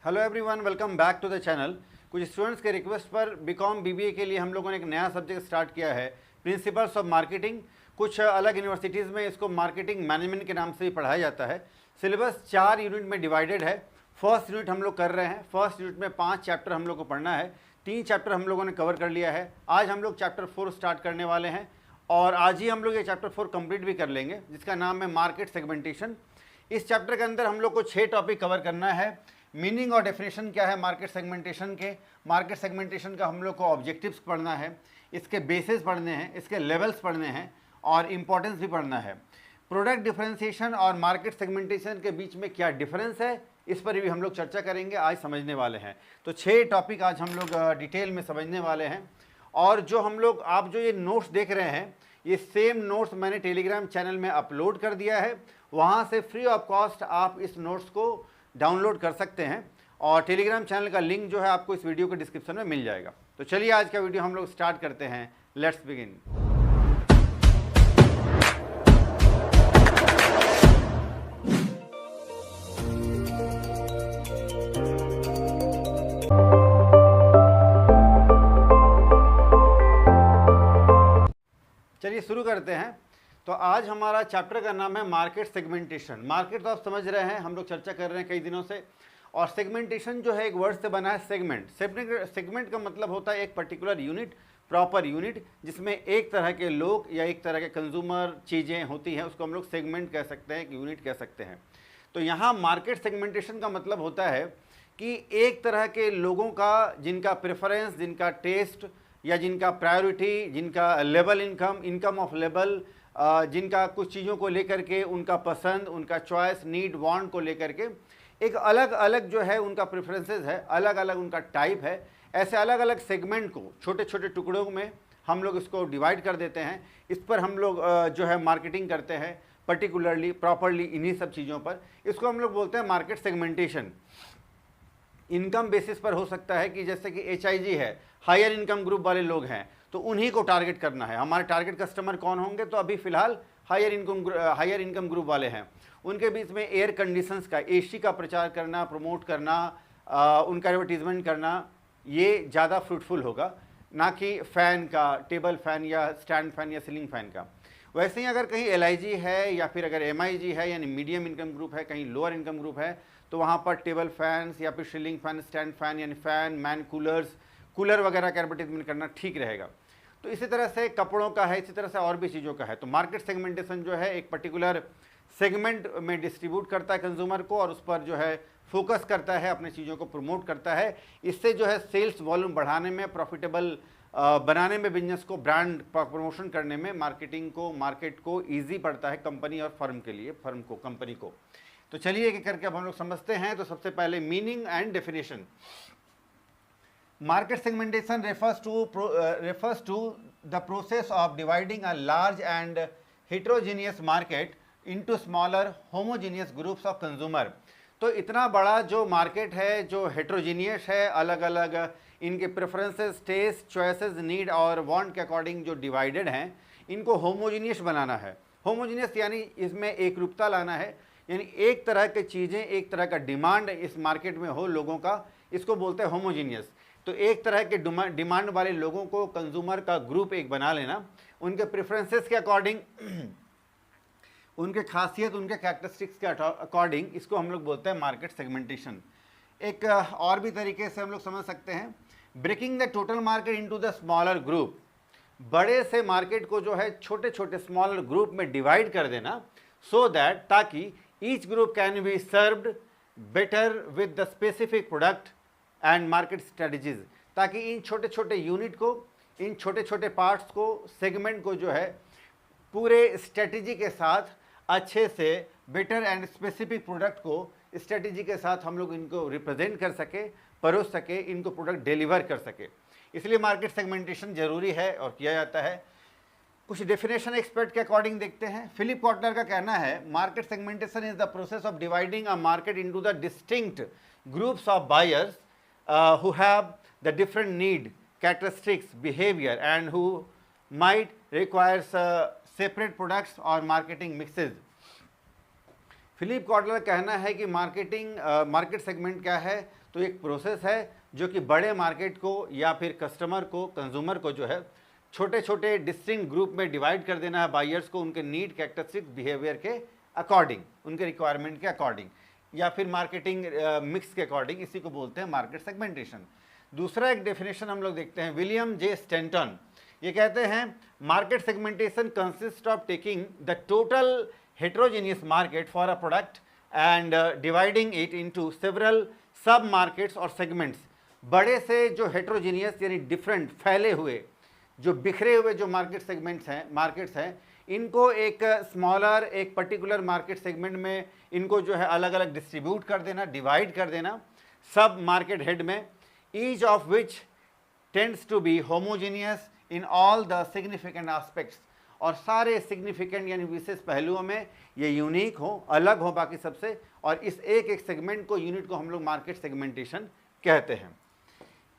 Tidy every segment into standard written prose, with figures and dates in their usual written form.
Hello everyone, welcome back to the channel. कुछ students के request पर बीकॉम बीबीए के लिए हम लोगों ने एक नया सब्जेक्ट स्टार्ट किया है, प्रिंसिपल्स ऑफ मार्केटिंग। कुछ अलग यूनिवर्सिटीज़ में इसको मार्केटिंग मैनेजमेंट के नाम से भी पढ़ाया जाता है। सिलेबस 4 यूनिट में डिवाइडेड है। फर्स्ट यूनिट हम लोग कर रहे हैं। फर्स्ट यूनिट में 5 चैप्टर हम लोग को पढ़ना है। 3 चैप्टर हम लोगों ने कवर कर लिया है। आज हम लोग चैप्टर 4 स्टार्ट करने वाले हैं और आज ही हम लोग ये चैप्टर 4 कंप्लीट भी कर लेंगे, जिसका नाम है मार्केट सेगमेंटेशन। इस चैप्टर के अंदर हम लोग को 6 टॉपिक कवर करना है। मीनिंग और डेफिनेशन क्या है मार्केट सेगमेंटेशन के, मार्केट सेगमेंटेशन का हम लोग को ऑब्जेक्टिव्स पढ़ना है, इसके बेसिस पढ़ने हैं, इसके लेवल्स पढ़ने हैं और इम्पोर्टेंस भी पढ़ना है। प्रोडक्ट डिफरेंशिएशन और मार्केट सेगमेंटेशन के बीच में क्या डिफरेंस है, इस पर भी हम लोग चर्चा करेंगे, आज समझने वाले हैं। तो 6 टॉपिक आज हम लोग डिटेल में समझने वाले हैं। और जो हम लोग आप जो ये नोट्स देख रहे हैं, ये सेम नोट्स मैंने टेलीग्राम चैनल में अपलोड कर दिया है। वहाँ से फ्री ऑफ कॉस्ट आप इस नोट्स को डाउनलोड कर सकते हैं और टेलीग्राम चैनल का लिंक जो है आपको इस वीडियो के डिस्क्रिप्शन में मिल जाएगा। तो चलिए आज का वीडियो हम लोग स्टार्ट करते हैं। Let's begin. चलिए शुरू करते हैं। तो आज हमारा चैप्टर का नाम है मार्केट सेगमेंटेशन। मार्केट तो आप समझ रहे हैं, हम लोग चर्चा कर रहे हैं कई दिनों से। और सेगमेंटेशन जो है एक वर्ड से बना है, सेगमेंट। सेगमेंट का मतलब होता है एक पर्टिकुलर यूनिट, प्रॉपर यूनिट, जिसमें एक तरह के लोग या एक तरह के कंज्यूमर चीज़ें होती हैं, उसको हम लोग सेगमेंट कह सकते हैं, एक यूनिट कह सकते हैं। तो यहाँ मार्केट सेगमेंटेशन का मतलब होता है कि एक तरह के लोगों का, जिनका प्रेफरेंस, जिनका टेस्ट या जिनका प्रायोरिटी, जिनका लेवल इनकम ऑफ लेवल, जिनका कुछ चीज़ों को लेकर के उनका पसंद, उनका चॉइस, नीड, वांट को लेकर के एक अलग अलग जो है उनका प्रेफरेंसेस है, अलग अलग उनका टाइप है। ऐसे अलग अलग सेगमेंट को छोटे छोटे टुकड़ों में हम लोग इसको डिवाइड कर देते हैं। इस पर हम लोग जो है मार्केटिंग करते हैं, पर्टिकुलरली प्रॉपरली इन्हीं सब चीज़ों पर। इसको हम लोग बोलते हैं मार्केट सेगमेंटेशन। इनकम बेसिस पर हो सकता है कि जैसे कि HIG है, हायर इनकम ग्रुप वाले लोग हैं, तो उन्हीं को टारगेट करना है। हमारे टारगेट कस्टमर कौन होंगे? तो अभी फ़िलहाल हायर इनकम ग्रुप वाले हैं। उनके बीच में एयर कंडीशंस का, AC का प्रचार करना, प्रमोट करना, उनका एडवर्टीजमेंट करना, ये ज़्यादा फ्रूटफुल होगा, ना कि फ़ैन का, टेबल फ़ैन या स्टैंड फ़ैन या सीलिंग फ़ैन का। वैसे ही अगर कहीं LIG है या फिर अगर MIG है, यानी मीडियम इनकम ग्रुप है, कहीं लोअर इनकम ग्रुप है, तो वहाँ पर टेबल फैंस या फिर सीलिंग फ़ैन, स्टैंड फ़ैन यानी फ़ैन, मैन कूलर वगैरह का एडवर्टीजमेंट करना ठीक रहेगा। तो इसी तरह से कपड़ों का है, इसी तरह से और भी चीज़ों का है। तो मार्केट सेगमेंटेशन जो है एक पर्टिकुलर सेगमेंट में डिस्ट्रीब्यूट करता है कंज्यूमर को और उस पर जो है फोकस करता है, अपनी चीज़ों को प्रमोट करता है। इससे जो है सेल्स वॉल्यूम बढ़ाने में, प्रॉफिटेबल बनाने में, बिजनेस को ब्रांड प्रमोशन करने में मार्केट को ईजी पड़ता है कंपनी और फर्म के लिए, फर्म को, कंपनी को। तो चलिए एक करके अब हम लोग समझते हैं। तो सबसे पहले meaning and definition. Market segmentation refers to the process of dividing a large and heterogeneous market into smaller homogeneous groups of consumer। तो इतना बड़ा जो मार्केट है, जो हेट्रोजीनियस है, अलग अलग इनके प्रेफरेंसेस, टेस्ट, चॉइसेस, नीड और वांट के अकॉर्डिंग जो डिवाइडेड हैं, इनको होमोजीनियस बनाना है। होमोजीनियस यानी इसमें एक रूपता लाना है, यानी एक तरह की चीज़ें, एक तरह का डिमांड इस मार्केट में हो लोगों का, इसको बोलते हैं होमोजीनियस। तो एक तरह के डिमांड वाले लोगों को कंज्यूमर का ग्रुप एक बना लेना, उनके प्रेफरेंसेस के अकॉर्डिंग, उनके खासियत, उनके कैरेक्टरिस्टिक्स के अकॉर्डिंग, इसको हम लोग बोलते हैं मार्केट सेगमेंटेशन। एक और भी तरीके से हम लोग समझ सकते हैं, breaking the total market into the smaller group. बड़े से मार्केट को जो है छोटे छोटे स्मॉलर ग्रुप में डिवाइड कर देना, सो दैट, ताकि each group can be served better with the specific product and market strategies. ताकि इन छोटे छोटे यूनिट को, इन छोटे छोटे पार्ट्स को, सेगमेंट को जो है पूरे स्ट्रेटजी के साथ अच्छे से, बेटर एंड स्पेसिफिक प्रोडक्ट को स्ट्रेटजी के साथ हम लोग इनको रिप्रेजेंट कर सके, परोस सके, इनको प्रोडक्ट डिलीवर कर सके। इसलिए मार्केट सेगमेंटेशन जरूरी है और किया जाता है। कुछ डेफिनेशन एक्सपर्ट के अकॉर्डिंग देखते हैं। फिलिप कॉटलर का कहना है, market segmentation is the process of dividing a market into the distinct groups of buyers who have the different need, characteristics, behavior and who might require separate products or marketing mixes। Philip Kotler का कहना है कि market segment क्या है, तो एक process है जो कि बड़े मार्केट को या फिर कस्टमर को, कंज्यूमर को जो है छोटे छोटे डिस्टिंक्ट ग्रुप में डिवाइड कर देना है बायर्स को, उनके नीड, कैरेक्टरिस्टिक, बिहेवियर के अकॉर्डिंग, उनके रिक्वायरमेंट के अकॉर्डिंग, या फिर मार्केटिंग मिक्स के अकॉर्डिंग। इसी को बोलते हैं मार्केट सेगमेंटेशन। दूसरा एक डेफिनेशन हम लोग देखते हैं, विलियम जे स्टैंटन, ये कहते हैं market segmentation consist of taking the total heterogeneous market for a product and dividing it into several सब मार्केट्स और सेगमेंट्स। बड़े से जो हेट्रोजीनियस यानी डिफरेंट, फैले हुए, जो बिखरे हुए जो मार्केट्स हैं, इनको एक स्मॉलर, एक पर्टिकुलर मार्केट सेगमेंट में इनको जो है अलग अलग डिस्ट्रीब्यूट कर देना, डिवाइड कर देना सब मार्केट हेड में, each of which tends to be homogeneous in all the significant aspects, और सारे सिग्निफिकेंट यानी विशेष पहलुओं में ये यूनिक हो, अलग हो बाकी सबसे, और इस एक एक सेगमेंट को, यूनिट को हम लोग मार्केट सेगमेंटेशन कहते हैं।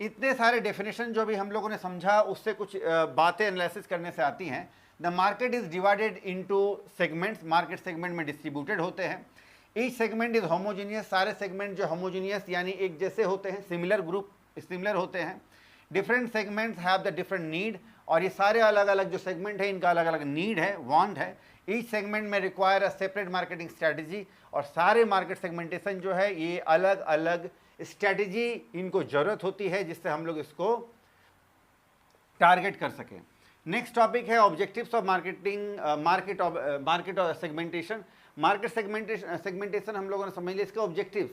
इतने सारे डेफिनेशन जो भी हम लोगों ने समझा, उससे कुछ बातें एनालिसिस करने से आती हैं। The market is divided into segments, market segment में डिस्ट्रीब्यूटेड होते हैं। ईच सेगमेंट इज होमोजीनियस, सारे सेगमेंट जो होमोजीनियस यानी एक जैसे होते हैं, सिमिलर ग्रुप, सिमिलर होते हैं। Different segments have the different need, और ये सारे अलग अलग जो सेगमेंट है इनका अलग अलग नीड है, वांट है। ईच सेगमेंट में require a separate marketing strategy, और सारे मार्केट सेगमेंटेशन जो है ये अलग अलग स्ट्रैटेजी इनको जरूरत होती है जिससे हम लोग इसको टारगेट कर सकें। नेक्स्ट टॉपिक है objectives of market segmentation. Market segmentation हम लोगों ने समझ लिया, इसका ऑब्जेक्टिव्स,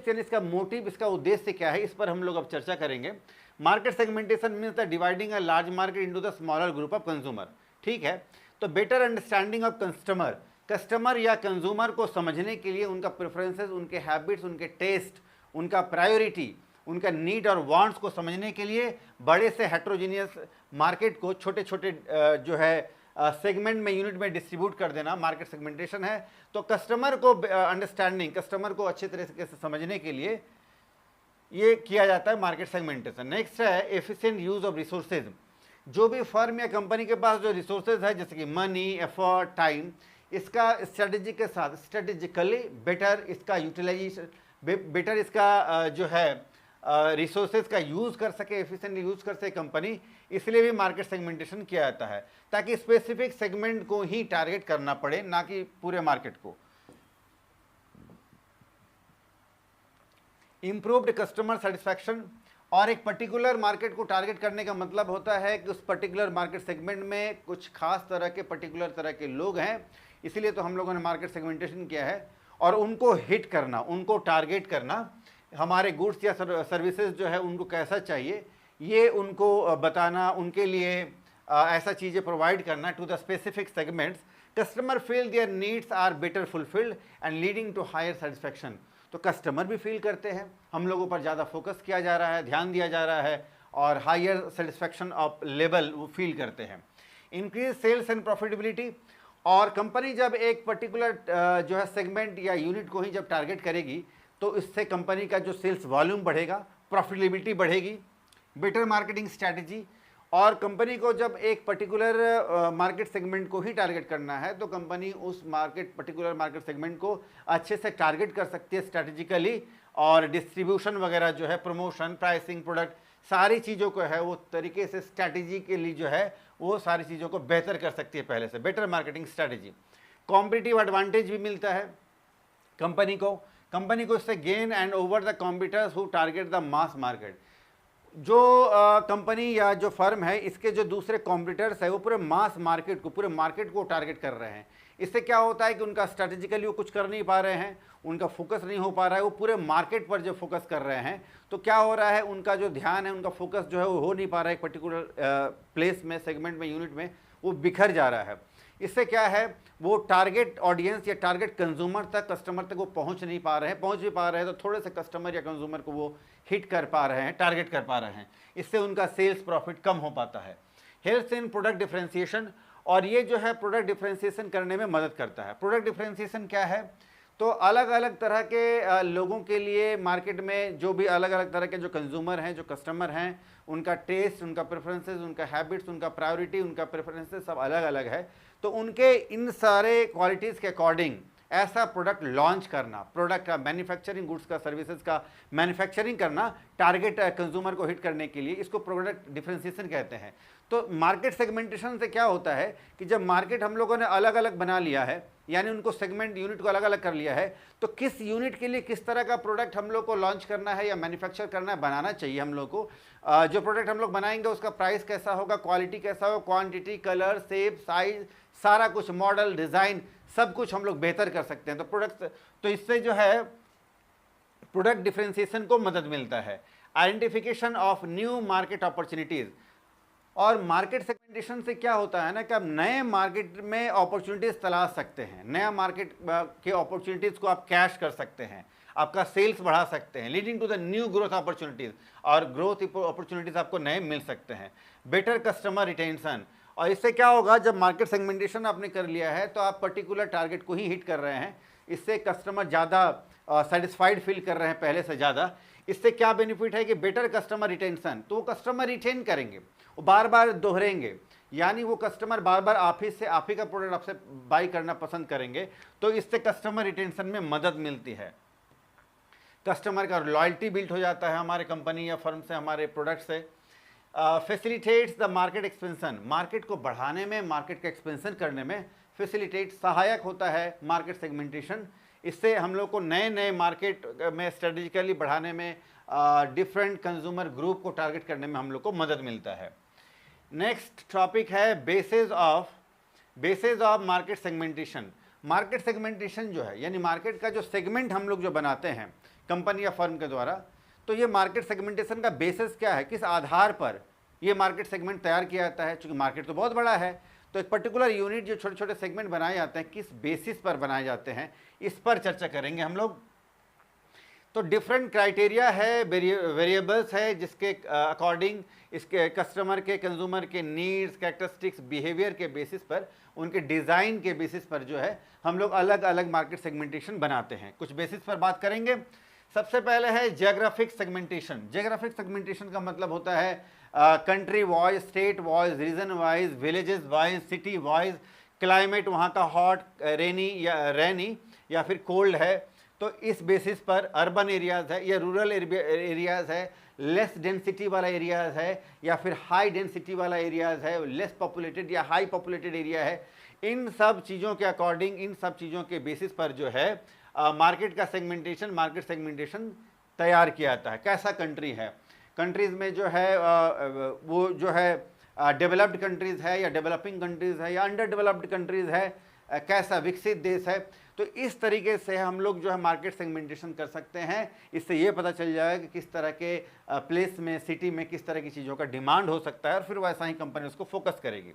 यानी इसका मोटिव, इसका उद्देश्य क्या है, इस पर हम लोग अब चर्चा करेंगे। Market segmentation means the dividing a large market into the smaller group of consumer. ठीक है, तो बेटर अंडरस्टैंडिंग ऑफ कस्टमर या कंज्यूमर को समझने के लिए, उनका प्रेफरेंसेस, उनके हैबिट्स, उनके टेस्ट, उनका प्रायोरिटी, उनका नीड और वांट्स को समझने के लिए बड़े से हेट्रोजीनियस मार्केट को छोटे छोटे जो है सेगमेंट में, यूनिट में डिस्ट्रीब्यूट कर देना मार्केट सेगमेंटेशन है। तो कस्टमर को अंडरस्टैंडिंग, कस्टमर को अच्छे तरीके से समझने के लिए ये किया जाता है मार्केट सेगमेंटेशन। नेक्स्ट है एफिशिएंट यूज ऑफ रिसोर्सेज। जो भी फर्म या कंपनी के पास जो रिसोर्सेज है, जैसे कि मनी, एफर्ट, टाइम, इसका स्ट्रेटेजी के साथ, स्ट्रेटेजिकली बेटर इसका यूटिलाइजेशन, बेटर इसका जो है रिसोर्सेज का यूज़ कर सके, एफिशिएंटली यूज़ कर सके कंपनी, इसलिए भी मार्केट सेगमेंटेशन किया जाता है, ताकि स्पेसिफिक सेगमेंट को ही टारगेट करना पड़े, ना कि पूरे मार्केट को। इम्प्रूव्ड कस्टमर सेटिस्फैक्शन, और एक पर्टिकुलर मार्केट को टारगेट करने का मतलब होता है कि उस पर्टिकुलर मार्केट सेगमेंट में कुछ खास तरह के, पर्टिकुलर तरह के लोग हैं, इसीलिए तो हम लोगों ने मार्केट सेगमेंटेशन किया है, और उनको हिट करना, उनको टारगेट करना, हमारे गुड्स या सर्विसेज जो है उनको कैसा चाहिए ये उनको बताना, उनके लिए ऐसा चीज़ें प्रोवाइड करना to the specific segments. Customer feel their needs are better fulfilled and leading to higher satisfaction. तो कस्टमर भी फील करते हैं, हम लोगों पर ज़्यादा फोकस किया जा रहा है, ध्यान दिया जा रहा है, और हायर सेटिस्फैक्शन ऑफ लेवल वो फील करते हैं। इंक्रीज सेल्स एंड प्रॉफिटेबिलिटी, और कंपनी जब एक पर्टिकुलर जो है सेगमेंट या यूनिट को ही जब टारगेट करेगी तो इससे कंपनी का जो सेल्स वॉल्यूम बढ़ेगा, प्रॉफिटेबिलिटी बढ़ेगी। बेटर मार्केटिंग स्ट्रैटेजी, और कंपनी को जब एक पर्टिकुलर मार्केट सेगमेंट को ही टारगेट करना है तो कंपनी उस पर्टिकुलर मार्केट सेगमेंट को अच्छे से टारगेट कर सकती है स्ट्रैटेजिकली, और डिस्ट्रीब्यूशन वगैरह जो है, प्रमोशन, प्राइसिंग, प्रोडक्ट, सारी चीज़ों को है वो तरीके से स्ट्रैटेजी के लिए जो है वो सारी चीज़ों को बेहतर कर सकती है पहले से। Better marketing strategy, competitive advantage भी मिलता है कंपनी को इससे, gain and over the competitors who target the mass market. जो कंपनी या जो फर्म है, इसके जो दूसरे कॉम्पिटिटर्स है वो पूरे मास मार्केट को, पूरे मार्केट को टारगेट कर रहे हैं। इससे क्या होता है कि उनका स्ट्रैटेजिकली वो कुछ कर नहीं पा रहे हैं, उनका फोकस नहीं हो पा रहा है, वो पूरे मार्केट पर जो फोकस कर रहे हैं, तो क्या हो रहा है, उनका जो ध्यान है, उनका फोकस जो है वो हो नहीं पा रहा है एक पर्टिकुलर प्लेस में, सेगमेंट में, यूनिट में, वो बिखर जा रहा है। इससे क्या है, वो टारगेट ऑडियंस या टारगेट कंज्यूमर तक, कस्टमर तक वो पहुंच नहीं पा रहे हैं, पहुंच भी पा रहे हैं तो थोड़े से कस्टमर या कंज्यूमर को वो हिट कर पा रहे हैं, टारगेट कर पा रहे हैं, इससे उनका सेल्स प्रॉफिट कम हो पाता है। हेल्थ इन प्रोडक्ट डिफरेंशिएशन, और ये जो है प्रोडक्ट डिफरेंशिएशन करने में मदद करता है। प्रोडक्ट डिफरेंशिएशन क्या है, तो अलग अलग तरह के लोगों के लिए मार्केट में जो भी अलग अलग तरह के जो कंज्यूमर हैं, जो कस्टमर हैं, उनका टेस्ट, उनका प्रेफरेंसेस, उनका हैबिट्स, उनका प्रायोरिटी, उनका प्रेफरेंसेस सब अलग अलग है। तो उनके इन सारे क्वालिटीज़ के अकॉर्डिंग ऐसा प्रोडक्ट लॉन्च करना, प्रोडक्ट का मैन्युफैक्चरिंग, गुड्स का, सर्विसेज का मैन्युफैक्चरिंग करना टारगेट कंज्यूमर को हिट करने के लिए, इसको प्रोडक्ट डिफरेंशिएशन कहते हैं। तो मार्केट सेगमेंटेशन से क्या होता है कि जब मार्केट हम लोगों ने अलग अलग बना लिया है, यानी उनको सेगमेंट यूनिट को अलग अलग कर लिया है, तो किस यूनिट के लिए किस तरह का प्रोडक्ट हम लोग को लॉन्च करना है या मैन्युफैक्चर करना है, बनाना चाहिए हम लोग को। जो प्रोडक्ट हम लोग बनाएंगे उसका प्राइस कैसा होगा, क्वालिटी कैसा होगा, क्वांटिटी, कलर, शेप, साइज, सारा कुछ, मॉडल, डिज़ाइन, सब कुछ हम लोग बेहतर कर सकते हैं। तो प्रोडक्ट, तो इससे जो है प्रोडक्ट डिफरेंशिएशन को मदद मिलता है। Identification of new market opportunities, और मार्केट सेगमेंटेशन से क्या होता है ना कि आप नए मार्केट में अपॉर्चुनिटीज़ तलाश सकते हैं, नया मार्केट के अपॉर्चुनिटीज़ को आप कैश कर सकते हैं, आपका सेल्स बढ़ा सकते हैं, leading to the new growth opportunities, और ग्रोथ अपॉर्चुनिटीज़ आपको नए मिल सकते हैं। बेटर कस्टमर रिटेंशन, और इससे क्या होगा, जब मार्केट सेगमेंटेशन आपने कर लिया है तो आप पर्टिकुलर टारगेट को ही हिट कर रहे हैं, इससे कस्टमर ज़्यादा सेटिस्फाइड फील कर रहे हैं पहले से ज़्यादा। इससे क्या बेनिफिट है कि बेटर कस्टमर रिटेंशन, तो वो कस्टमर रिटेन करेंगे, वो बार बार दोहरेंगे, यानी वो कस्टमर बार बार आप ही का प्रोडक्ट आपसे बाई करना पसंद करेंगे। तो इससे कस्टमर रिटेंशन में मदद मिलती है, कस्टमर का लॉयल्टी बिल्ड हो जाता है हमारे कंपनी या फर्म से, हमारे प्रोडक्ट से। Facilitates the market expansion, market को बढ़ाने में, मार्केट का एक्सपेंशन करने में फैसिलिटेट, सहायक होता है मार्केट सेगमेंटेशन। इससे हम लोग को नए नए मार्केट में स्ट्रेटेजिकली बढ़ाने में, डिफरेंट कंज्यूमर ग्रुप को टारगेट करने में हम लोग को मदद मिलता है। नेक्स्ट टॉपिक है basis of market segmentation. Market segmentation जो है, यानी मार्केट का जो सेगमेंट हम लोग जो बनाते हैं कंपनी या फर्म के द्वारा, तो ये मार्केट सेगमेंटेशन का बेसिस क्या है, किस आधार पर ये मार्केट सेगमेंट तैयार किया जाता है। चूँकि मार्केट तो बहुत बड़ा है, तो एक पर्टिकुलर यूनिट जो छोटे छोटे सेगमेंट बनाए जाते हैं, किस बेसिस पर बनाए जाते हैं, इस पर चर्चा करेंगे हम लोग। तो डिफरेंट क्राइटेरिया है, वेरिएबल्स है, जिसके अकॉर्डिंग इसके कस्टमर के, कंज्यूमर के नीड्स, कैरेक्टरिस्टिक्स, बिहेवियर के बेसिस पर, उनके डिज़ाइन के बेसिस पर जो है हम लोग अलग अलग मार्केट सेगमेंटेशन बनाते हैं। कुछ बेसिस पर बात करेंगे। सबसे पहले है जियोग्राफिक सेगमेंटेशन। जियोग्राफिक सेगमेंटेशन का मतलब होता है country wise, state wise, region wise, villages wise, city wise, climate वहाँ का हॉट, रेनी या फिर कोल्ड है, तो इस बेसिस पर अर्बन एरियाज़ है या रूरल एरियाज़ है, लेस डेंसिटी वाला एरियाज़ है या फिर हाई डेंसिटी वाला एरियाज़ है, लेस पॉपुलेटेड या हाई पॉपुलेटेड एरिया है, इन सब चीज़ों के अकॉर्डिंग, इन सब चीज़ों के बेसिस पर जो है मार्केट सेगमेंटेशन तैयार किया जाता है। कैसा कंट्री है, कंट्रीज़ में जो है वो जो है डेवलप्ड कंट्रीज़ है या डेवलपिंग कंट्रीज़ है या अंडर डेवलप्ड कंट्रीज़ है, कैसा विकसित देश है। तो इस तरीके से हम लोग जो है मार्केट सेगमेंटेशन कर सकते हैं। इससे ये पता चल जाएगा कि किस तरह के प्लेस में, सिटी में किस तरह की चीज़ों का डिमांड हो सकता है, और फिर वैसा ही कंपनी उसको फोकस करेगी।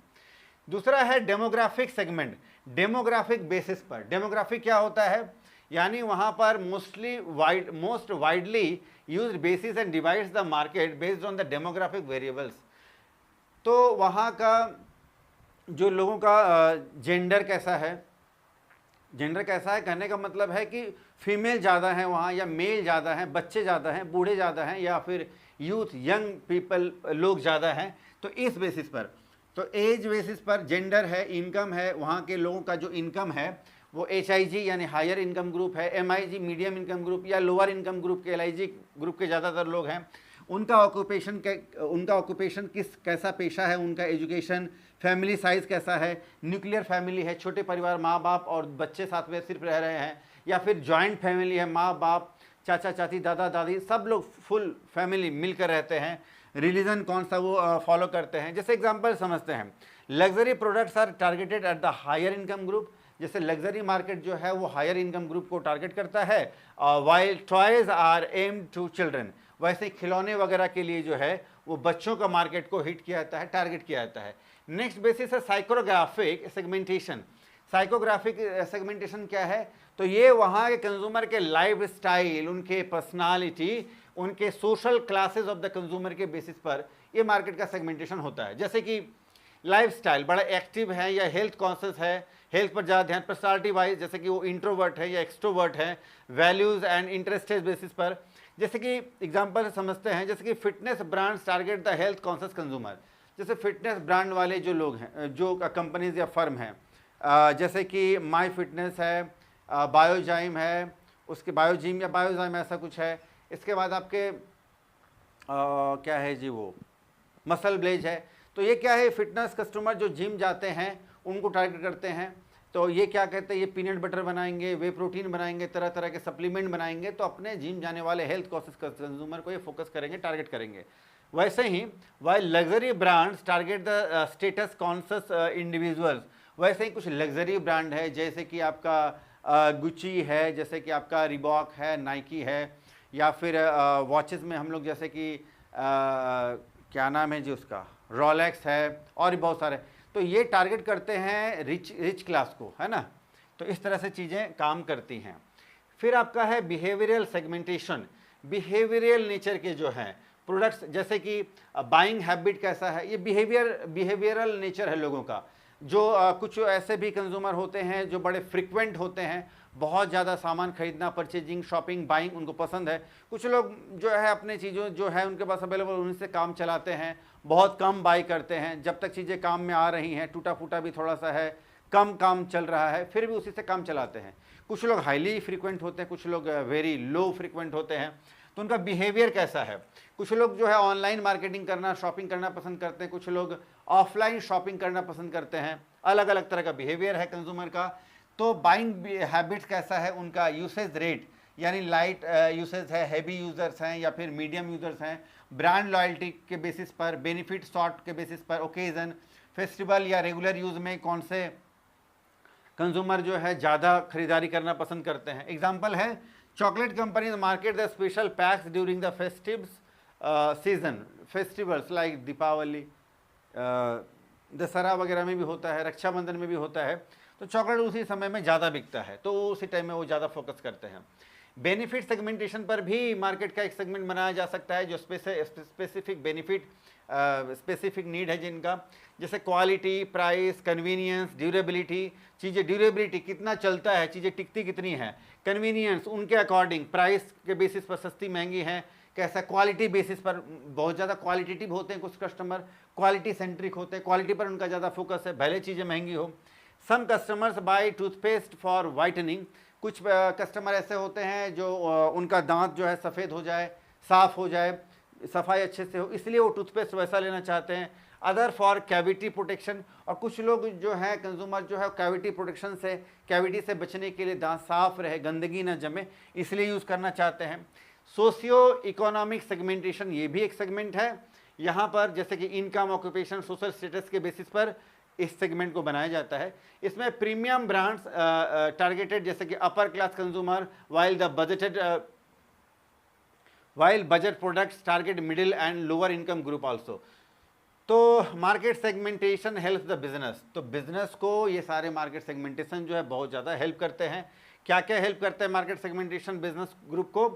दूसरा है डेमोग्राफिक सेगमेंट। डेमोग्राफिक बेसिस पर, डेमोग्राफिक क्या होता है, यानी वहाँ पर most widely used basis and divides the market based on the demographic variables. तो वहाँ का जो लोगों का जेंडर कैसा है, जेंडर कैसा है कहने का मतलब है कि फीमेल ज़्यादा हैं वहाँ या मेल ज़्यादा हैं, बच्चे ज़्यादा हैं, बूढ़े ज़्यादा हैं, या फिर यूथ, यंग पीपल लोग ज़्यादा हैं। तो इस बेसिस पर, तो एज बेसिस पर जेंडर है, इनकम है, वहाँ के लोगों का जो इनकम है वो HIG यानी हायर इनकम ग्रुप है, MIG मीडियम इनकम ग्रुप या लोअर इनकम ग्रुप के, LIG ग्रुप के ज़्यादातर लोग हैं। उनका ऑक्यूपेशन कैसा पेशा है, उनका एजुकेशन, फैमिली साइज़ कैसा है, न्यूक्लियर फैमिली है, छोटे परिवार, माँ बाप और बच्चे साथ में सिर्फ रह रहे हैं, या फिर जॉइंट फैमिली है, माँ बाप, चाचा चाची, दादा दादी, सब लोग फुल फैमिली मिलकर रहते हैं। रिलीजन कौन सा वो फॉलो करते हैं। जैसे एग्जांपल समझते हैं, luxury products are targeted at the higher income group. जैसे लग्जरी मार्केट जो है वो हायर इनकम ग्रुप को टारगेट करता है, while toys are aimed to children. वैसे खिलौने वगैरह के लिए जो है वो बच्चों का मार्केट को हिट किया जाता है, टारगेट किया जाता है। नेक्स्ट बेसिस है साइकोग्राफिक सेगमेंटेशन। साइकोग्राफिक सेगमेंटेशन क्या है, तो ये वहाँ के कंज्यूमर के लाइफ स्टाइल, उनके पर्सनालिटी, उनके social classes of the consumer के बेसिस पर ये मार्केट का सेगमेंटेशन होता है। जैसे कि लाइफ स्टाइल बड़ा एक्टिव है या हेल्थ कॉन्शियस है, हेल्थ पर ज़्यादा ध्यान, पर्सनालिटी वाइज जैसे कि वो इंट्रोवर्ट है या एक्सट्रोवर्ट है, वैल्यूज़ एंड इंटरेस्टेड बेसिस पर। जैसे कि एग्जांपल समझते हैं, जैसे कि fitness brands target the health conscious consumer. जैसे फिटनेस ब्रांड वाले जो लोग हैं, जो कंपनीज या फर्म हैं, जैसे कि माई फिटनेस है, बायोजाइम है, उसके बायोजिम या बायोजाइम ऐसा कुछ है। इसके बाद आपके क्या है जी, वो मसल ब्लेज है। तो ये क्या है, फिटनेस कस्टमर जो जिम जाते हैं उनको टारगेट करते हैं। तो ये क्या कहते हैं, ये पीनट बटर बनाएंगे, वे प्रोटीन बनाएंगे, तरह तरह के सप्लीमेंट बनाएंगे। तो अपने जिम जाने वाले हेल्थ कॉन्शियस कंज्यूमर को ये फोकस करेंगे, टारगेट करेंगे। वैसे ही while luxury brands target the status conscious individuals, वैसे ही कुछ लग्जरी ब्रांड है जैसे कि आपका गुची है, जैसे कि आपका रिबॉक है, नाइकी है, या फिर वॉचेस में हम लोग जैसे कि क्या नाम है जी उसका, रोलेक्स है, और भी बहुत सारे। तो ये टारगेट करते हैं रिच क्लास को, है ना। तो इस तरह से चीज़ें काम करती हैं। फिर आपका है बिहेवियरल सेगमेंटेशन। बिहेवियरल नेचर के जो हैं प्रोडक्ट्स, जैसे कि बाइंग हैबिट कैसा है, ये बिहेवियरल नेचर है लोगों का। जो कुछ ऐसे भी कंज्यूमर होते हैं जो बड़े फ्रिक्वेंट होते हैं, बहुत ज़्यादा सामान खरीदना, परचेजिंग, शॉपिंग, बाइंग उनको पसंद है। कुछ लोग जो है अपने चीज़ों जो है उनके पास अवेलेबल उन्हीं से काम चलाते हैं, बहुत कम बाई करते हैं। जब तक चीज़ें काम में आ रही हैं, टूटा फूटा भी थोड़ा सा है, कम काम चल रहा है, फिर भी उसी से काम चलाते हैं। कुछ लोग हाईली फ्रीक्वेंट होते हैं, कुछ लोग वेरी लो फ्रीक्वेंट होते हैं। तो उनका बिहेवियर कैसा है। कुछ लोग जो है ऑनलाइन मार्केटिंग करना, शॉपिंग करना पसंद करते हैं, कुछ लोग ऑफलाइन शॉपिंग करना पसंद करते हैं। अलग अलग तरह का बिहेवियर है कंज्यूमर का। तो बाइंग हैबिट्स कैसा है उनका, यूसेज रेट, यानी लाइट यूसेज है, हैवी यूज़र्स हैं या फिर मीडियम यूज़र्स हैं, ब्रांड लॉयल्टी के बेसिस पर, बेनिफिट शॉर्ट के बेसिस पर, ओकेजन, फेस्टिवल या रेगुलर यूज़ में कौन से कंज्यूमर जो है ज़्यादा खरीदारी करना पसंद करते हैं। एग्जाम्पल है, chocolate companies market the special packs during the festives season, festivals like Deepavali, Dussehra वगैरह में भी होता है, रक्षाबंधन में भी होता है। तो चॉकलेट उसी समय में ज़्यादा बिकता है, तो उसी टाइम में वो ज़्यादा फोकस करते हैं। बेनिफिट सेगमेंटेशन पर भी मार्केट का एक सेगमेंट बनाया जा सकता है जो स्पेसिफिक बेनिफिट, स्पेसिफिक नीड है जिनका, जैसे क्वालिटी, प्राइस, कन्वीनियंस, ड्यूरेबिलिटी। चीज़ें ड्यूरेबिलिटी कितना चलता है, चीज़ें टिकती कितनी है, कन्वीनियंस उनके अकॉर्डिंग, प्राइस के बेसिस पर सस्ती महंगी है कैसा, क्वालिटी बेसिस पर, बहुत ज़्यादा क्वालिटेटिव होते हैं कुछ कस्टमर, क्वालिटी सेंट्रिक होते हैं, क्वालिटी पर उनका ज़्यादा फोकस है, भले चीज़ें महंगी हो। Some customers buy toothpaste for whitening, कुछ कस्टमर ऐसे होते हैं जो उनका दांत जो है सफ़ेद हो जाए, साफ़ हो जाए, सफाई अच्छे से हो, इसलिए वो टूथपेस्ट वैसा लेना चाहते हैं। अदर फॉर कैविटी प्रोटेक्शन, और कुछ लोग जो है कंज्यूमर जो है कैविटी प्रोटेक्शन से, कैविटी से बचने के लिए दांत साफ रहे, गंदगी ना जमे, इसलिए यूज़ करना चाहते हैं। सोशियो इकोनॉमिक सेगमेंटेशन, ये भी एक सेगमेंट है। यहाँ पर जैसे कि इनकम, ऑक्यूपेशन, सोशल स्टेटस के बेसिस पर इस सेगमेंट को बनाया जाता है। इसमें प्रीमियम ब्रांड्स टारगेटेड, जैसे कि upper class consumer, while budget products target middle and lower income group also। तो market segmentation help the business, तो बिजनेस को ये सारे मार्केट सेगमेंटेशन जो है बहुत ज़्यादा हेल्प करते हैं। क्या क्या हेल्प करते हैं मार्केट सेगमेंटेशन बिजनेस ग्रुप को,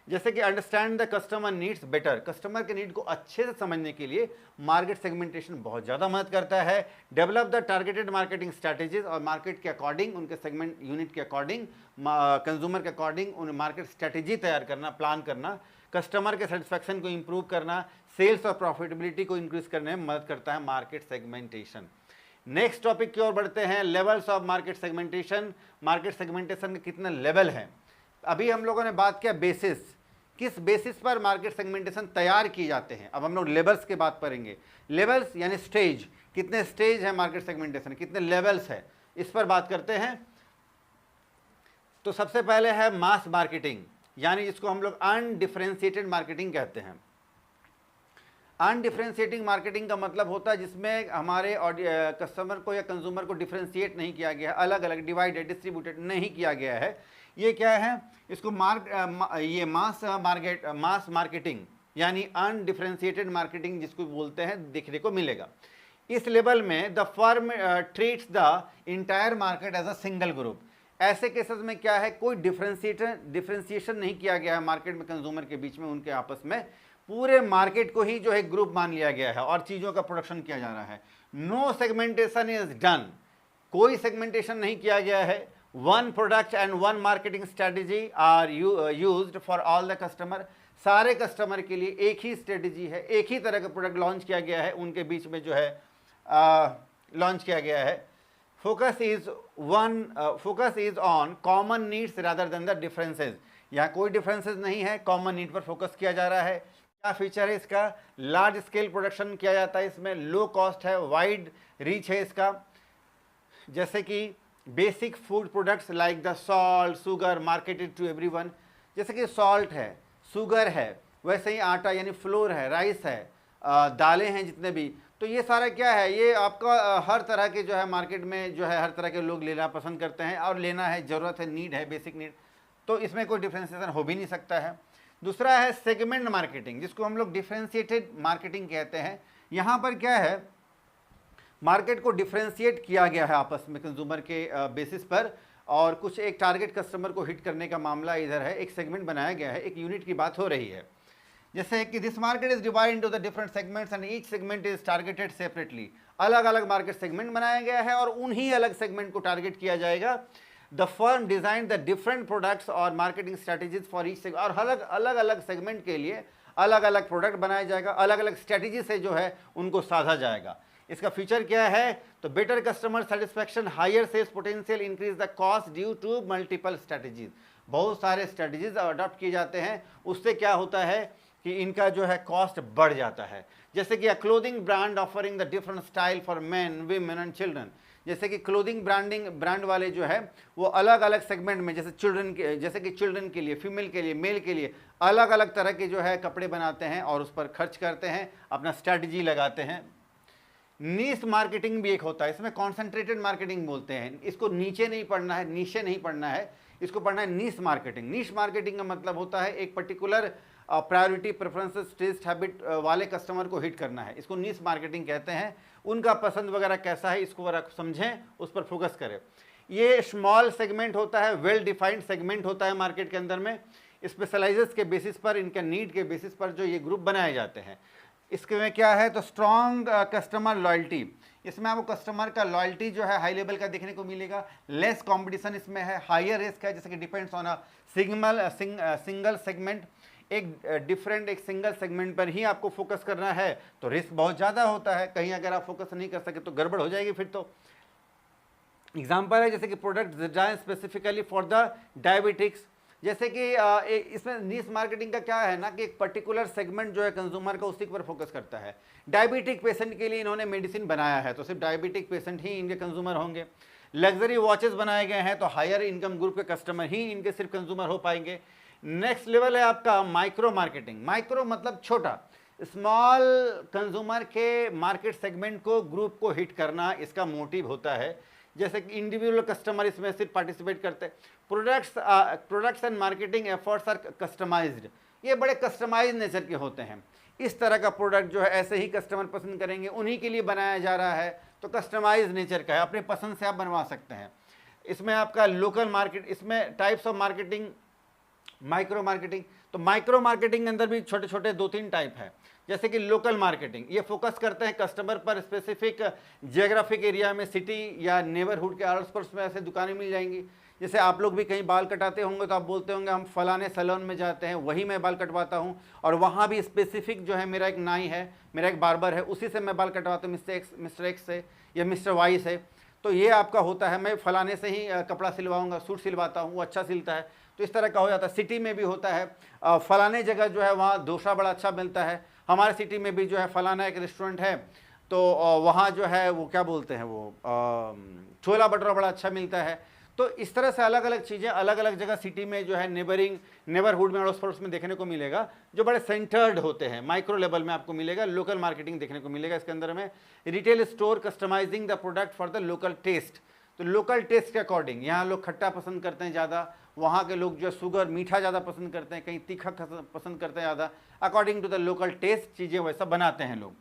जैसे कि understand the customer needs better, customer के नीड को अच्छे से समझने के लिए मार्केट सेगमेंटेशन बहुत ज़्यादा मदद करता है। Develop the targeted marketing strategies, और मार्केट के अकॉर्डिंग, उनके सेगमेंट यूनिट के अकॉर्डिंग, कंज्यूमर के अकॉर्डिंग उन मार्केट स्ट्रैटेजी तैयार करना, प्लान करना, कस्टमर के सेटिस्फैक्शन को इंप्रूव करना, सेल्स और प्रॉफिटेबिलिटी को इंक्रीज करने में मदद करता है मार्केट सेगमेंटेशन। नेक्स्ट टॉपिक की ओर बढ़ते हैं, levels of market segmentation. Market segmentation के कितने लेवल हैं। अभी हम लोगों ने बात किया बेसिस, किस बेसिस पर मार्केट सेगमेंटेशन तैयार किए जाते हैं। अब हम लोग लेवल्स की बात करेंगे। लेवल्स यानी स्टेज, कितने स्टेज है मार्केट सेगमेंटेशन, कितने लेवल्स है, इस पर बात करते हैं। तो सबसे पहले है मास मार्केटिंग, यानी जिसको हम लोग अनडिफरेंशिएटेड मार्केटिंग कहते हैं। अनडिफरेंशिएटिंग मार्केटिंग का मतलब होता है जिसमें हमारे कस्टमर को या कंज्यूमर को डिफरेंशिएट नहीं किया गया, अलग अलग डिवाइडेड डिस्ट्रीब्यूटेड नहीं किया गया है। ये क्या है, इसको ये मास मार्केटिंग यानी अनडिफरेंशिएटेड मार्केटिंग जिसको बोलते हैं, देखने को मिलेगा। इस लेवल में the firm treats the entire market as a single group. ऐसे केसेस में क्या है, कोई डिफरेंशिएशन नहीं किया गया है मार्केट में, कंज्यूमर के बीच में, उनके आपस में, पूरे मार्केट को ही जो है ग्रुप मान लिया गया है और चीज़ों का प्रोडक्शन किया जा रहा है। नो सेगमेंटेशन इज डन, कोई सेगमेंटेशन नहीं किया गया है। One product and one marketing strategy are used for all the customer, सारे कस्टमर के लिए एक ही स्ट्रेटेजी है, एक ही तरह का प्रोडक्ट लॉन्च किया गया है, उनके बीच में जो है लॉन्च किया गया है। Focus is on common needs rather than the differences. यहाँ कोई डिफरेंसेस नहीं है, कॉमन नीड पर फोकस किया जा रहा है। क्या फीचर है इसका? लार्ज स्केल प्रोडक्शन किया जाता है इसमें, लो कॉस्ट है, वाइड रीच है इसका, जैसे कि basic food products like the salt sugar marketed to everyone. जैसे कि सॉल्ट है, शुगर है, वैसे ही आटा यानी फ्लोर है, राइस है, दालें हैं जितने भी, तो ये सारा क्या है, ये आपका हर तरह के जो है मार्केट में जो है हर तरह के लोग लेना पसंद करते हैं और लेना है, ज़रूरत है, नीड है, बेसिक नीड, तो इसमें कोई डिफ्रेंसिएशन हो भी नहीं सकता है। दूसरा है सेगमेंट मार्केटिंग, जिसको हम लोग डिफ्रेंशिएटेड मार्केटिंग कहते हैं। यहाँ पर क्या है, मार्केट को डिफ्रेंशिएट किया गया है आपस में कंज्यूमर के बेसिस पर, और कुछ एक टारगेट कस्टमर को हिट करने का मामला इधर है, एक सेगमेंट बनाया गया है, एक यूनिट की बात हो रही है। जैसे कि this market is divide into the different segments and each segment is targeted separately. अलग अलग मार्केट सेगमेंट बनाया गया है और उन्हीं अलग सेगमेंट को टारगेट किया जाएगा। The firm design the different products और marketing strategies for each segment, और अलग अलग सेगमेंट के लिए अलग अलग प्रोडक्ट बनाया जाएगा, अलग अलग स्ट्रेटेजी से जो है उनको साधा जाएगा। इसका फीचर क्या है, तो better customer satisfaction, higher sales potential, increase the cost due to multiple strategies. बहुत सारे स्ट्रेटेजीज अडॉप्ट किए जाते हैं, उससे क्या होता है कि इनका जो है कॉस्ट बढ़ जाता है। जैसे कि clothing brand offering the different style for main women and children. जैसे कि क्लोथिंग ब्रांड वाले जो है वो अलग अलग सेगमेंट में, जैसे चिल्ड्रन के लिए, फीमेल के लिए, मेल के लिए अलग अलग तरह के जो है कपड़े बनाते हैं और उस पर खर्च करते हैं, अपना स्ट्रैटेजी लगाते हैं। नीश मार्केटिंग भी एक होता है, इसमें कॉन्सेंट्रेटेड मार्केटिंग बोलते हैं। इसको नीचे नहीं पढ़ना है, नीचे नहीं पढ़ना है, इसको पढ़ना है नीश मार्केटिंग। नीश मार्केटिंग का मतलब होता है एक particular priority, preferences, taste, habit वाले कस्टमर को हिट करना है, इसको नीश मार्केटिंग कहते हैं। उनका पसंद वगैरह कैसा है इसको अगर समझें, उस पर फोकस करें। ये स्मॉल सेगमेंट होता है, वेल डिफाइंड सेगमेंट होता है मार्केट के अंदर में, स्पेशलाइजेस के बेसिस पर, इनके नीड के बेसिस पर जो ये ग्रुप बनाए जाते हैं। इसके में क्या है, तो स्ट्रॉन्ग कस्टमर लॉयल्टी, इसमें आपको कस्टमर का लॉयल्टी जो है हाई लेवल का देखने को मिलेगा। लेस कंपटीशन इसमें है, हायर रिस्क है, जैसे कि depends on a single segment, एक डिफरेंट एक सिंगल सेगमेंट पर ही आपको फोकस करना है तो रिस्क बहुत ज़्यादा होता है, कहीं अगर आप फोकस नहीं कर सके तो गड़बड़ हो जाएगी फिर तो। एग्जाम्पल है जैसे कि product design specifically for the diabetics, जैसे कि इसमें नीश मार्केटिंग का क्या है ना कि एक पर्टिकुलर सेगमेंट जो है कंज्यूमर का उसी पर फोकस करता है। डायबिटिक पेशेंट के लिए इन्होंने मेडिसिन बनाया है तो सिर्फ डायबिटिक पेशेंट ही इनके कंज्यूमर होंगे। लग्जरी वॉचेस बनाए गए हैं तो हायर इनकम ग्रुप के कस्टमर ही इनके सिर्फ कंज्यूमर हो पाएंगे। नेक्स्ट लेवल है आपका माइक्रो मार्केटिंग। माइक्रो मतलब छोटा, स्मॉल कंज्यूमर के मार्केट सेगमेंट को, ग्रुप को हिट करना इसका मोटिव होता है। जैसे कि इंडिविजुअल कस्टमर इसमें सिर्फ पार्टिसिपेट करते हैं। Products and marketing efforts are customised, ये बड़े कस्टमाइज नेचर के होते हैं। इस तरह का प्रोडक्ट जो है ऐसे ही कस्टमर पसंद करेंगे, उन्हीं के लिए बनाया जा रहा है तो कस्टमाइज नेचर का है, अपने पसंद से आप बनवा सकते हैं। इसमें आपका लोकल मार्केट, इसमें types of marketing, micro marketing, तो माइक्रो मार्केटिंग के अंदर भी छोटे छोटे 2-3 टाइप है। जैसे कि लोकल मार्केटिंग, ये फोकस करते हैं कस्टमर पर, स्पेसिफिक जियोग्राफिक एरिया में, सिटी या नेबरहुड के आस पास में ऐसे दुकानें मिल जाएंगी। जैसे आप लोग भी कहीं बाल कटाते होंगे तो आप बोलते होंगे हम फलाने सैलून में जाते हैं, वही मैं बाल कटवाता हूँ, और वहाँ भी स्पेसिफिक जो है मेरा एक नाई है, मेरा एक बार्बर है, उसी से मैं बाल कटवाता हूँ, मिस्टर एक्स से या मिस्टर वाई से। तो ये आपका होता है, मैं फलाने से ही कपड़ा सिलवाऊँगा, सूट सिलवाता हूँ, वो अच्छा सिलता है, तो इस तरह का हो जाता है। सिटी में भी होता है, फलाने जगह जो है वहाँ डोसा बड़ा अच्छा मिलता है, हमारे सिटी में भी जो है फलाना एक रेस्टोरेंट है तो वहाँ जो है वो क्या बोलते हैं वो छोला भटूरा बड़ा अच्छा मिलता है। तो इस तरह से अलग अलग चीज़ें अलग अलग जगह सिटी में जो है नेबरहुड में, अड़ोस पड़ोस में देखने को मिलेगा, जो बड़े सेंटर्ड होते हैं। माइक्रो लेवल में आपको मिलेगा लोकल मार्केटिंग देखने को मिलेगा इसके अंदर में। Retail store customising the product for the local test, तो लोकल टेस्ट के अकॉर्डिंग, यहाँ लोग खट्टा पसंद करते हैं ज़्यादा, वहाँ के लोग जो शुगर मीठा ज़्यादा पसंद करते हैं, कहीं तीखा पसंद करते हैं ज़्यादा, according to the local taste चीज़ें वैसा बनाते हैं लोग।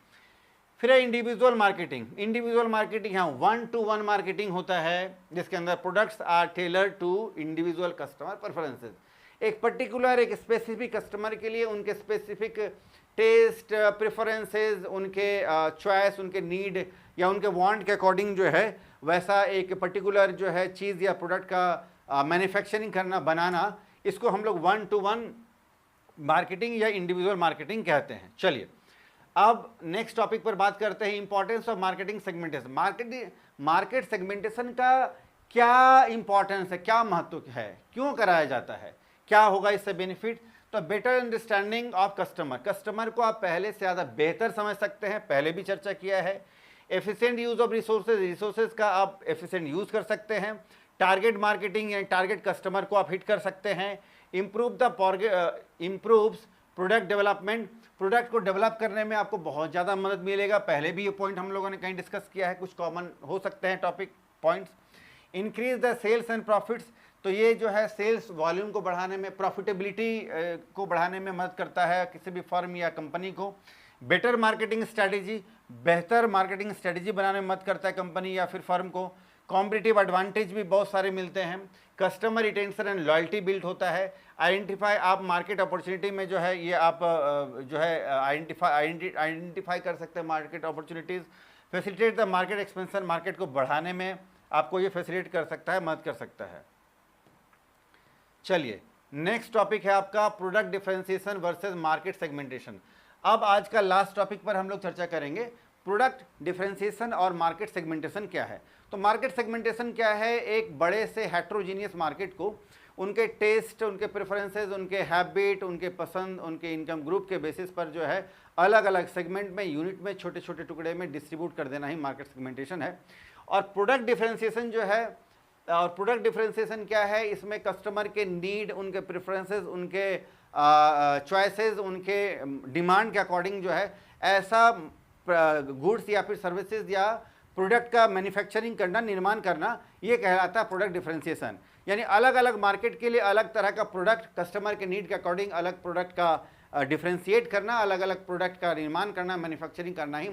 फिर है इंडिविजुअल मार्केटिंग। इंडिविजुअल मार्केटिंग यहाँ 1-to-1 मार्केटिंग होता है, जिसके अंदर products are tailor to individual customer preferences. एक पर्टिकुलर एक स्पेसिफिक कस्टमर के लिए उनके स्पेसिफिक टेस्ट, प्रेफरेंसेस, उनके चॉइस, उनके नीड या उनके वांट के अकॉर्डिंग जो है वैसा एक पर्टिकुलर जो है चीज़ या प्रोडक्ट का मैन्युफैक्चरिंग करना, बनाना, इसको हम लोग 1-to-1 मार्केटिंग या इंडिविजुअल मार्केटिंग कहते हैं। चलिए अब नेक्स्ट टॉपिक पर बात करते हैं importance of marketing segmentation. Market segmentation का क्या इंपॉर्टेंस है, क्या महत्व है, क्यों कराया जाता है, क्या होगा इससे बेनिफिट। तो बेटर अंडरस्टैंडिंग ऑफ कस्टमर को आप पहले से ज़्यादा बेहतर समझ सकते हैं, पहले भी चर्चा किया है। एफिशिएंट यूज ऑफ रिसोर्सेज का आप एफिशिएंट यूज कर सकते हैं। टारगेट मार्केटिंग यानी टारगेट कस्टमर को आप हिट कर सकते हैं। इम्प्रूव्स प्रोडक्ट डेवलपमेंट, प्रोडक्ट को डेवलप करने में आपको बहुत ज़्यादा मदद मिलेगा। पहले भी ये पॉइंट हम लोगों ने कहीं डिस्कस किया है, कुछ कॉमन हो सकते हैं topic points. Increase the sales and profits, तो ये जो है सेल्स वॉल्यूम को बढ़ाने में, प्रॉफिटेबिलिटी को बढ़ाने में मदद करता है किसी भी फर्म या कंपनी को। बेटर मार्केटिंग स्ट्रैटेजी, बेहतर मार्केटिंग स्ट्रैटेजी बनाने में मदद करता है कंपनी या फिर फर्म को। कॉम्पिटिटिव एडवांटेज भी बहुत सारे मिलते हैं। Customer retention and loyalty build होता है। आइडेंटिफाई, आप मार्केट अपॉर्चुनिटी में जो है ये आप जो है आइडेंटिफाई कर सकते हैं market opportunities. Facilitate the market expansion, market को बढ़ाने में आपको ये फैसिलिटेट कर सकता है, मदद कर सकता है। चलिए नेक्स्ट टॉपिक है आपका product differentiation versus market segmentation. अब आज का लास्ट टॉपिक पर हम लोग चर्चा करेंगे प्रोडक्ट डिफरेंशिएशन और मार्केट सेगमेंटेशन क्या है। तो मार्केट सेगमेंटेशन क्या है, एक बड़े से हेट्रोजीनियस मार्केट को उनके टेस्ट, उनके प्रेफरेंसेस, उनके हैबिट, उनके पसंद, उनके इनकम ग्रुप के बेसिस पर जो है अलग अलग सेगमेंट में, यूनिट में, छोटे छोटे टुकड़े में डिस्ट्रीब्यूट कर देना ही मार्केट सेगमेंटेशन है। और प्रोडक्ट डिफरेंशिएशन जो है, और प्रोडक्ट डिफरेंशिएशन क्या है, इसमें कस्टमर के नीड, उनके प्रेफरेंसेस, उनके चॉइसेस, उनके डिमांड के अकॉर्डिंग जो है ऐसा गुड्स या फिर सर्विसेज या प्रोडक्ट का मैन्युफैक्चरिंग करना, निर्माण करना, ये कहलाता है प्रोडक्ट डिफरेंशिएशन। यानी अलग अलग मार्केट के लिए अलग तरह का प्रोडक्ट, कस्टमर के नीड के अकॉर्डिंग अलग प्रोडक्ट का डिफरेंशिएट करना, अलग अलग प्रोडक्ट का निर्माण करना, मैन्युफैक्चरिंग करना ही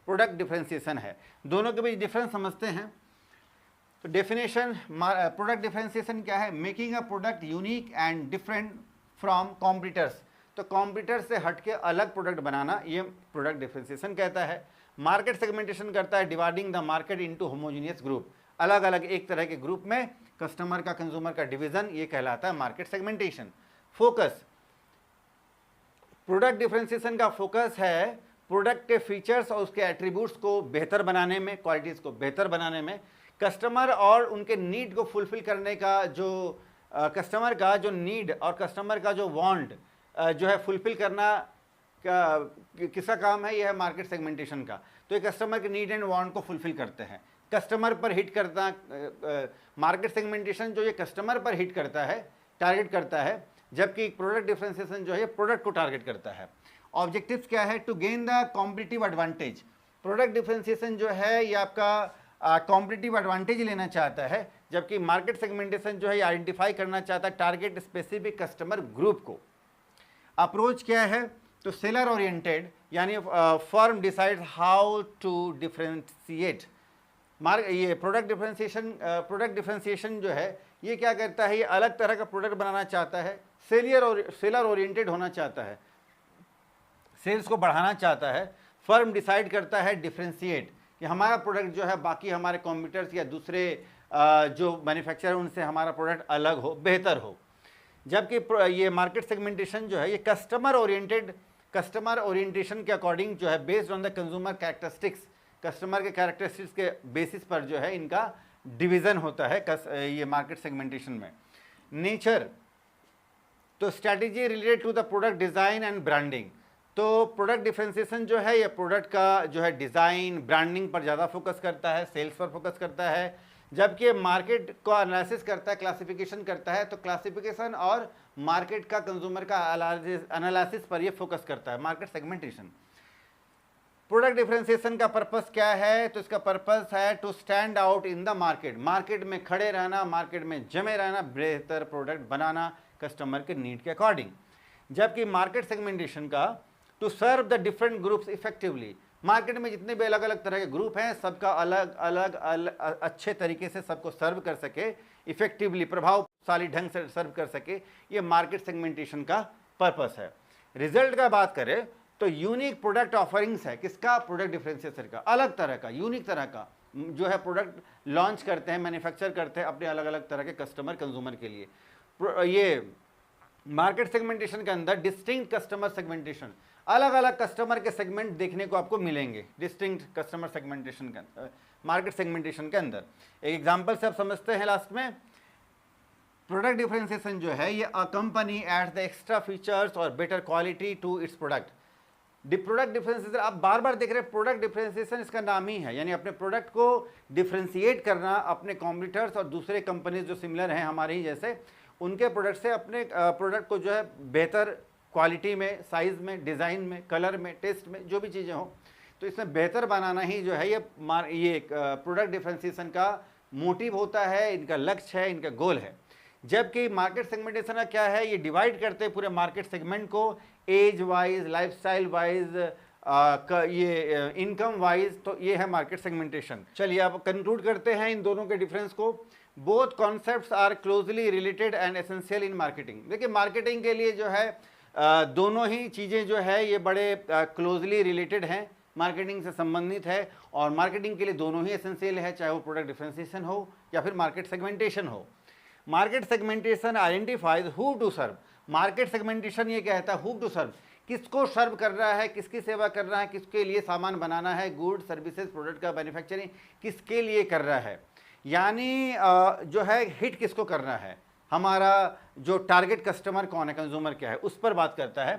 प्रोडक्ट डिफरेंशिएशन है। दोनों के बीच डिफरेंस समझते हैं। तो डेफिनेशन प्रोडक्ट डिफरेंशिएशन क्या है, making a product unique and different from competitors, तो कॉम्पिटिटर से हटके अलग प्रोडक्ट बनाना, ये प्रोडक्ट डिफरेंशिएशन कहता है। मार्केट सेगमेंटेशन करता है dividing the market into homogeneous group, अलग अलग एक तरह के ग्रुप में कस्टमर का, कंज्यूमर का डिवीजन, ये कहलाता है market segmentation. Focus, product differentiation का फोकस है प्रोडक्ट के फीचर्स और उसके एट्रीब्यूट्स को बेहतर बनाने में, क्वालिटीज़ को बेहतर बनाने में, कस्टमर और उनके नीड को फुलफिल करने का, जो कस्टमर का जो नीड और कस्टमर का जो वांट जो है फुलफिल करना किसका काम है, यह है मार्केट सेगमेंटेशन का। तो ये कस्टमर के नीड एंड वांट को फुलफिल करते हैं, कस्टमर पर हिट करता। मार्केट सेगमेंटेशन जो ये कस्टमर पर हिट करता है, टारगेट करता है, जबकि प्रोडक्ट डिफरेंशिएशन जो है प्रोडक्ट को टारगेट करता है। ऑब्जेक्टिव्स क्या है, to gain the competitive advantage, product differentiation जो है ये आपका कॉम्पिटिटिव एडवांटेज लेना चाहता है, जबकि मार्केट सेगमेंटेशन जो है आइडेंटिफाई करना चाहता है टारगेट स्पेसिफिक कस्टमर ग्रुप को। अप्रोच क्या है, तो सेलर ओरिएंटेड, यानी firm decide how to differentiate. ये प्रोडक्ट डिफरेंशिएशन जो है ये क्या करता है, ये अलग तरह का प्रोडक्ट बनाना चाहता है, सेलर ओरिएंटेड होना चाहता है, सेल्स को बढ़ाना चाहता है। फर्म डिसाइड करता है डिफरेंशिएट, कि हमारा प्रोडक्ट जो है बाकी हमारे कॉम्पिटिटर्स या दूसरे जो मैन्युफैक्चरर उनसे हमारा प्रोडक्ट अलग हो, बेहतर हो। जबकि ये मार्केट सेगमेंटेशन जो है ये कस्टमर ओरिएंटेशन के अकॉर्डिंग जो है based on the consumer characteristics, customer के कैरेक्टरिस्टिक्स के बेसिस पर जो है इनका डिवीज़न होता है ये मार्केट सेगमेंटेशन में। नेचर, तो strategy related to the product design and branding, तो प्रोडक्ट डिफरेंशिएशन जो है ये प्रोडक्ट का जो है डिज़ाइन, ब्रांडिंग पर ज़्यादा फोकस करता है, सेल्स पर फोकस करता है, जबकि मार्केट को एनालिसिस करता है, क्लासिफिकेशन करता है, तो क्लासिफिकेशन और मार्केट का, कंज्यूमर का एनालिसिस पर ये फोकस करता है मार्केट सेगमेंटेशन। प्रोडक्ट डिफरेंशिएशन का पर्पस क्या है, तो इसका पर्पस है to stand out in the market, market में खड़े रहना, मार्केट में जमे रहना, बेहतर प्रोडक्ट बनाना कस्टमर के नीड के अकॉर्डिंग। जबकि मार्केट सेगमेंटेशन का to serve the different groups effectively, market में जितने भी अलग अलग तरह के ग्रुप हैं सबका अलग अलग अच्छे तरीके से सबको सर्व कर सके, इफेक्टिवली, प्रभावशाली ढंग से सर्व कर सके, ये मार्केट सेगमेंटेशन का पर्पस है। रिजल्ट का बात करें तो यूनिक प्रोडक्ट ऑफरिंग्स है, किसका, प्रोडक्ट डिफरेंशिएशन का, अलग तरह का, यूनिक तरह का जो है प्रोडक्ट लॉन्च करते हैं, मैन्युफैक्चर करते हैं अपने अलग अलग तरह के कस्टमर, कंज्यूमर के लिए। ये मार्केट सेगमेंटेशन के अंदर डिस्टिंक्ट कस्टमर सेगमेंटेशन, अलग अलग कस्टमर के सेगमेंट देखने को आपको मिलेंगे डिस्टिंक्ट कस्टमर सेगमेंटेशन के अंदर, मार्केट सेगमेंटेशन के अंदर। एक एग्जांपल से आप समझते हैं लास्ट में, प्रोडक्ट डिफरेंशिएशन जो है, ये a company adds the extra features और better quality to its product. Product differentiation आप बार बार देख रहे हैं, प्रोडक्ट डिफरेंशिएशन इसका नाम ही है, यानी अपने प्रोडक्ट को डिफरेंशिएट करना अपने कॉम्पिटिटर्स और दूसरे कंपनीज जो सिमिलर हैं हमारे ही जैसे, उनके प्रोडक्ट से अपने प्रोडक्ट को जो है बेहतर क्वालिटी में, साइज़ में, डिज़ाइन में, कलर में, टेस्ट में, जो भी चीज़ें हों, तो इसमें बेहतर बनाना ही जो है ये प्रोडक्ट डिफरेंशिएशन का मोटिव होता है, इनका लक्ष्य है, इनका गोल है। जबकि मार्केट सेगमेंटेशन का क्या है, ये डिवाइड करते हैं पूरे मार्केट सेगमेंट को एज वाइज, लाइफस्टाइल वाइज, ये इनकम वाइज, तो ये है मार्केट सेगमेंटेशन। चलिए अब कंक्लूड करते हैं इन दोनों के डिफरेंस को। Both concepts are closely related and essential in marketing. देखिए मार्केटिंग के लिए जो है दोनों ही चीज़ें जो है ये बड़े क्लोजली रिलेटेड हैं, मार्केटिंग से संबंधित है, और मार्केटिंग के लिए दोनों ही एसेंशियल है, चाहे वो प्रोडक्ट डिफरेंशिएशन हो या फिर मार्केट सेगमेंटेशन हो। Market segmentation identifies who to serve. Market segmentation ये कहता है हु टू सर्व, किसको सर्व कर रहा है, किसकी सेवा कर रहा है, किसके लिए सामान बनाना है, गुड सर्विसेज प्रोडक्ट का मैन्युफैक्चरिंग किसके लिए कर रहा है, यानी जो है हिट किसको करना है, हमारा जो टारगेट कस्टमर कौन है, कंज्यूमर क्या है, उस पर बात करता है।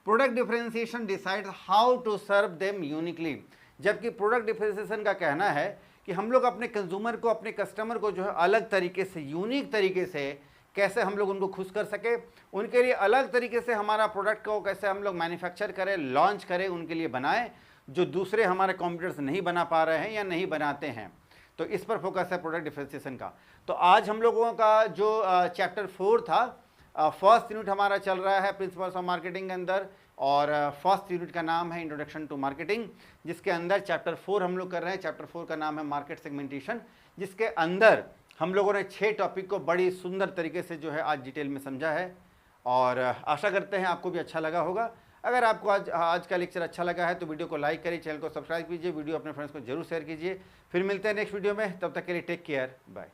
Product differentiation decides how to serve them uniquely. जबकि प्रोडक्ट डिफरेंशिएशन का कहना है कि हम लोग अपने कंज्यूमर को, अपने कस्टमर को जो है अलग तरीके से, यूनिक तरीके से कैसे हम लोग उनको खुश कर सके, उनके लिए अलग तरीके से हमारा प्रोडक्ट को कैसे हम लोग मैन्युफैक्चर करें, लॉन्च करें, उनके लिए बनाएं, जो दूसरे हमारे कॉम्पिटिटर्स नहीं बना पा रहे हैं या नहीं बनाते हैं। तो इस पर फोकस है प्रोडक्ट डिफरेंशिएशन का। तो आज हम लोगों का जो चैप्टर 4 था, फर्स्ट यूनिट हमारा चल रहा है प्रिंसिपल्स ऑफ मार्केटिंग के अंदर, और फर्स्ट यूनिट का नाम है इंट्रोडक्शन टू मार्केटिंग, जिसके अंदर चैप्टर 4 हम लोग कर रहे हैं। चैप्टर 4 का नाम है मार्केट सेगमेंटेशन, जिसके अंदर हम लोगों ने 6 टॉपिक को बड़ी सुंदर तरीके से जो है आज डिटेल में समझा है, और आशा करते हैं आपको भी अच्छा लगा होगा। अगर आपको आज का लेक्चर अच्छा लगा है तो वीडियो को लाइक करिए, चैनल को सब्सक्राइब कीजिए, वीडियो अपने फ्रेंड्स को जरूर शेयर कीजिए। फिर मिलते हैं नेक्स्ट वीडियो में, तब तक के लिए टेक केयर, बाय।